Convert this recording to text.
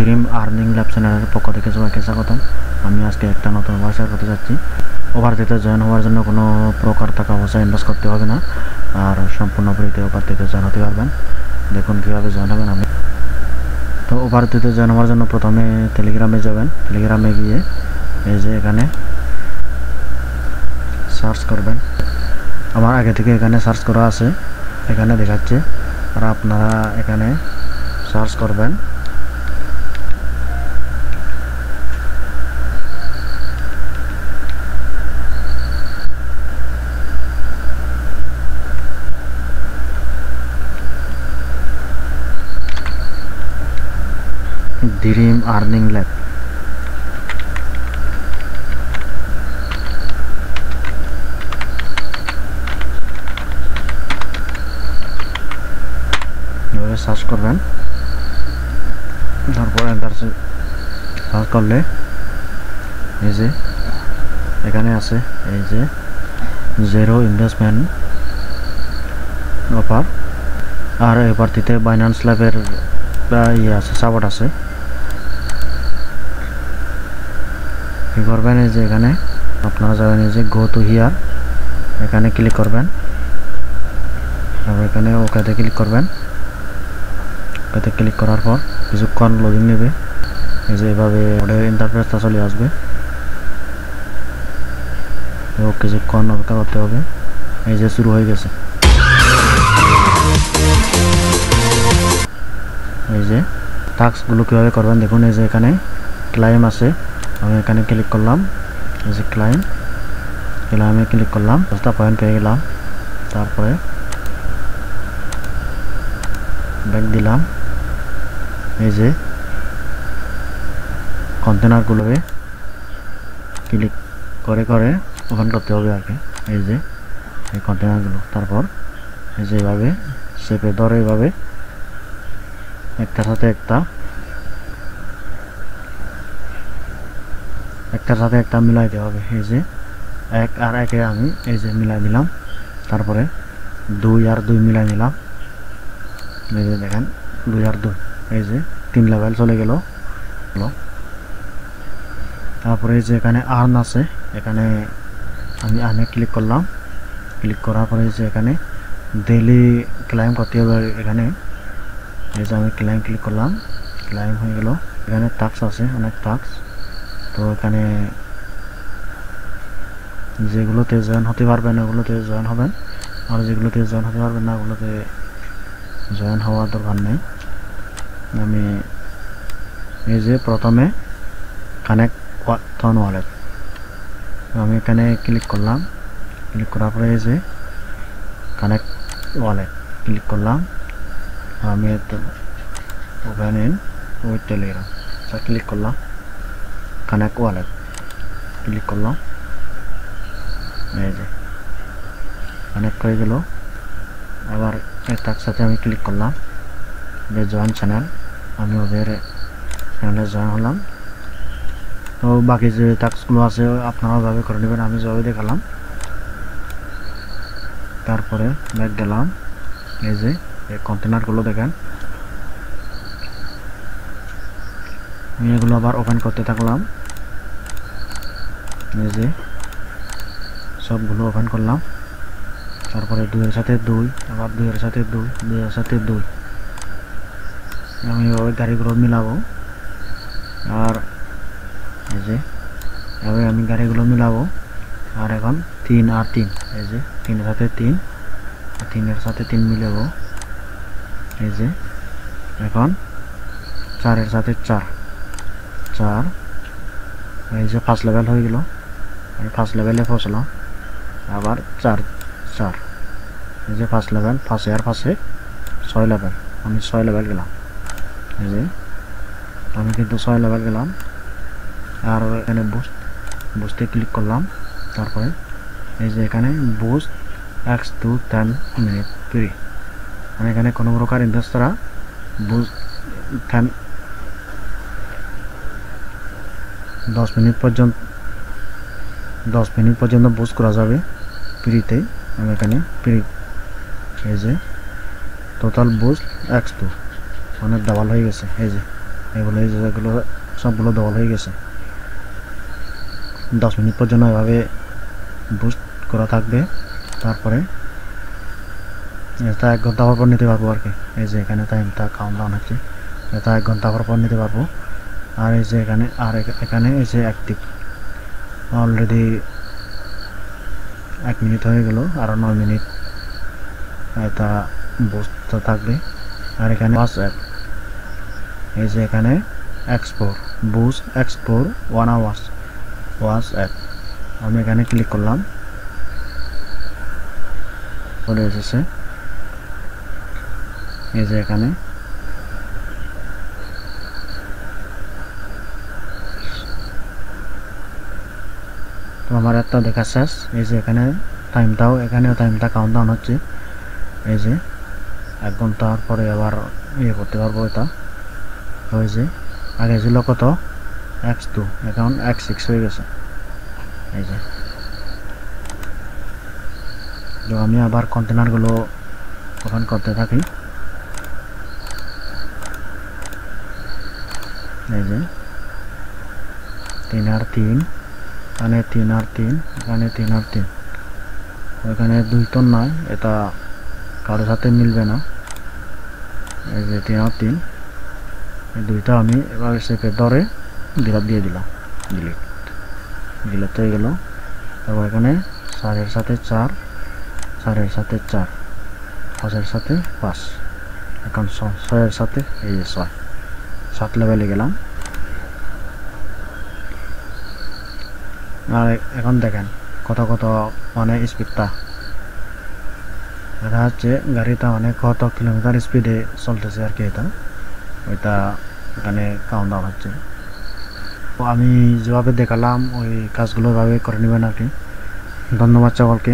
Dream earning lab চ্যানেলের পক্ষ থেকে সবাইকে স্বাগতম। আমি আজকে একটা নতুন ওয়ার্ক শেয়ার করতে যাচ্ছি। ওভারটিতে জয়েন হওয়ার জন্য কোনো প্রকার টাকা পয়সা ইনভেস্ট করতে হবে না, আর সম্পূর্ণ ফ্রিতে ওভারটিতে জয়েন হতে পারবেন। দেখুন কীভাবে জয়েন হবেন। আমি তো ওভারটিতে জয়েন হওয়ার জন্য প্রথমে টেলিগ্রামে যাবেন। টেলিগ্রামে গিয়ে এই যে এখানে সার্চ করবেন। আমার আগে থেকে এখানে সার্চ করা আছে, এখানে দেখাচ্ছে, আর আপনারা এখানে সার্চ করবেন ড্রিম আর্নিং ল্যাব। এভাবে সার্চ করবেন, তারপর এন্টার সার্চ করলে এই যে এখানে আছে এই যে 0 ইনভেস্টমেন্ট অফার, আর এবারটিতে বাইন্যান্স ল্যাবের ইয়ে আছে, সাপোর্ট আছে। কী করবেন, এই যে এখানে আপনারা যাবেন, এই যে গো টু হিয়ার, এখানে ক্লিক করবেন, তারপর এখানে ওকেতে ক্লিক করবেন। ওকেতে ক্লিক করার পর কিছুক্ষণ লোডিং নেবে। এই যে এভাবে ওদের ইন্টারফেসটা চলে আসবে, তো কিছুক্ষণ অপেক্ষা করতে হবে। এই যে শুরু হয়ে গেছে। এই যে টাস্কগুলো কীভাবে করবেন দেখুন। এই যে এখানে ক্লাইম আছে, আমি এখানে ক্লিক করলাম, এই যে ক্লাইমে ক্লিক করলাম, 10টা পয়েন্ট পেয়ে গেলাম। তারপরে ব্যাক দিলাম। এই যে কন্টেনারগুলোকে ক্লিক করে করে ওপেন করতে হবে আগে, এই যে এই কন্টেনারগুলো। তারপর এই যে এইভাবে চেপে ধরে এইভাবে একটার সাথে একটা মিলাইতে হবে। এই যে 1 আর 1 আমি এই যে মিলাই দিলাম, তারপরে 2 আর 2 মিলাই নিলাম। এই যে দেখেন 2 আর 2, এই যে 3 লেভেল চলে গেল। তারপরে এই যে এখানে আর্ন আছে, এখানে আমি আর্নে ক্লিক করলাম। ক্লিক করার পরে যে এখানে ডেইলি ক্লাইম করতে হবে। এখানে এই যে আমি ক্লিক করলাম, ক্লাইম হয়ে গেল। এখানে টাস্ক আছে, অনেক টাস্ক। তো এখানে যেগুলোতে জয়েন হতে পারবেন ওগুলোতে জয়েন হবেন, আর যেগুলোতে জয়েন হতে পারবেন না ওগুলোতে জয়েন হওয়ার দরকার নেই। আমি এই যে প্রথমে কানেক্ট থন ওয়ালেট, আমি এখানে ক্লিক করলাম। ক্লিক করার পরে এই যে কানেক্ট ওয়ালেট ক্লিক করলাম। আমি open in with Telegram click করলাম, কানেক্ট ওয়ালেট ক্লিক করলাম। এই যে কানেক্ট হয়ে গেল। আবার তার সাথে আমি ক্লিক করলাম, যে জয়েন চ্যানেল, আমি ওদের চ্যানেলে জয়েন হলাম। তো বাকি যে টাস্কগুলো আছে আপনারা ওইভাবে করে নেবেন, আমি যেভাবে দেখালাম। তারপরে ব্যাক গেলাম। এই যে এই কন্টেনারগুলো দেখেন, আমি এগুলো আবার ওপেন করতে থাকলাম। এই যে সবগুলো ওপেন করলাম। তারপরে 2 এর সাথে 2, আবার 2 এর সাথে 2, 2 এর সাথে 2, আমি ওই গাড়িগুলো মিলাবো। আর এই যে এভাবে আমি গাড়িগুলো মিলাবো। আর এখন 3 আর 3, এই যে 3 এর সাথে 3, 3 এর সাথে 3 মিলাবো। এই যে এখন 4 এর সাথে 4, এই যে 5 লেভেল হয়ে গেল। আমি 5 লেভেলে পৌঁছলাম। আবার 4, এই যে 5 লেভেল, 5 আর 5 6 লেভেল, আমি 6 লেভেল গেলাম। এই যে আমি কিন্তু 6 লেভেল গেলাম। আর এখানে বুস্টে ক্লিক করলাম। তারপরে এই যে এখানে boost x to 10 minute free, মানে এখানে কোনো প্রকার ইনভেস্ট ছাড়া বুস্ট 10 মিনিট পর্যন্ত বুস্ট করা যাবে ফ্রিতে। আমি এখানে ফ্রি, এই যে টোটাল বুস্ট x2 মানে ডাবল হয়ে গেছে। এই যে এগুলো যেগুলো সবগুলো ডবল হয়ে গেছে। 10 মিনিট পর্যন্ত এভাবে বুস্ট করা থাকবে। তারপরে এটা 1 ঘন্টা পর নিতে পারবো আর কি। এই যে এখানে টাইমটা কাউন্টডাউন হচ্ছে, এটা 1 ঘন্টা পর নিতে পারবো। আর এই যে এখানে এখানে এই যে অ্যাক্টিভ অলরেডি 1 মিনিট হয়ে গেল, আরও 9 মিনিট এটা বুস্ট থাকবে। আর এখানে ওয়াচ অ্যাপ, এই যে এখানে export boost export 1 hours watch app, আমি এখানে ক্লিক করলাম, চলে এসেছে। এই যে এখানে তো আমার একটা দেখা শেষ। এই যে এখানে এখানেও টাইমটা কাউন্টডাউন হচ্ছে। এই যে 1 ঘন্টার পরে আবার করতে পারবো এটা। ওই যে আগে ছিল কত x2, এখন x6 হয়ে গেছে। এই যে তো আমি আবার কন্টেনারগুলো ওপেন করতে থাকি। এই যে 3 আর 3, এখানে 3 আর 3, এখানে 3 আর 3, ওইখানে 2 তো নয়, এটা কারোর সাথে মিলবে না। এই যে 3 আর 3, এই দুইটা আমি এবার সেপে ধরে দিয়ে দিলাম, ডিলিট হয়ে গেল। তারপর এখানে 4 এর সাথে 4, 4 এর সাথে 4, 5 এর সাথে 5, এখন 6 এর সাথে এই যে 6, 7 লেভেলে গেলাম। আর এখন দেখেন কত মানে স্পিডটা দেখা যাচ্ছে, গাড়িটা মানে কত কিলোমিটার স্পিডে চলতেছে আর কি। এটা ওইটা এখানে কাউন্টডাউন হচ্ছে। তো আমি যেভাবে দেখালাম ওই কাজগুলো এভাবে করে নেবেন আর কি। ধন্যবাদ সকলকে।